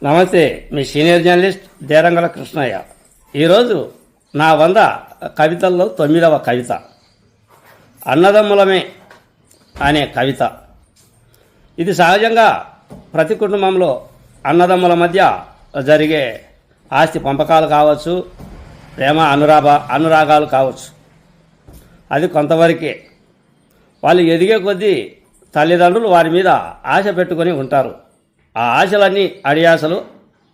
నమస్తే, మీ senior journalist దేరంగల Krishnaiah. ఈరోజు నా 100 కవితల్లో 9వ కవిత అన్నదమ్ములమే అనే కవిత. ఇది సహజంగా ప్రతి కుటుంబంలో అన్నదమ్ముల మధ్య జరిగే ఆస్తి పంపకాలు కావచ్చు, ప్రేమ అనురాగాలు కావచ్చు. అది కొంతవరకే. వాళ్ళు ఎదిగే కొద్దీ తల్లిదండ్రులు వారి మీద ఆశ పెట్టుకొని ఉంటారు. ఆ ఆశలన్నీ అడియాసలు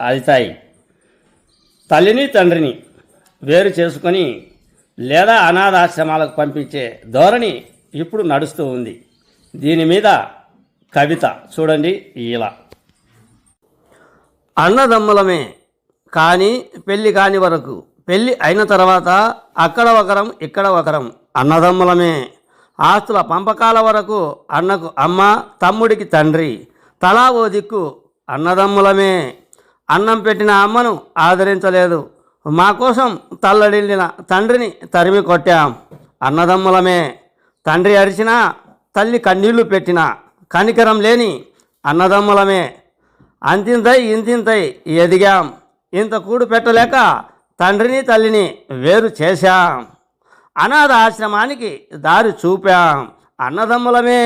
అవుతాయి. తల్లిని తండ్రిని వేరు చేసుకొని లేదా అనాథాశ్రమాలకు పంపించే ధోరణి ఇప్పుడు నడుస్తూ ఉంది. దీని మీద కవిత చూడండి ఇలా. అన్నదమ్ములమే కానీ పెళ్ళి కాని వరకు, పెళ్ళి అయిన తర్వాత అక్కడ ఒకరం ఇక్కడ ఒకరం. అన్నదమ్ములమే ఆస్తుల పంపకాల వరకు అన్నకు అమ్మ, తమ్ముడికి తండ్రి, తలా ఓ దిక్కు. అన్నదమ్ములమే అన్నం పెట్టిన అమ్మను ఆదరించలేదు, మా కోసం తల్లడిల్లిన తండ్రిని తరిమి కొట్టాం. అన్నదమ్ములమే తండ్రి అరిచినా తల్లి కన్నీళ్లు పెట్టినా కనికరం లేని అన్నదమ్ములమే. అంతింతై ఇంతింతై ఎదిగాం, ఇంత కూడు పెట్టలేక తండ్రిని తల్లిని వేరు చేశాం. అనాథ ఆశ్రమానికి దారి చూపాం. అన్నదమ్ములమే.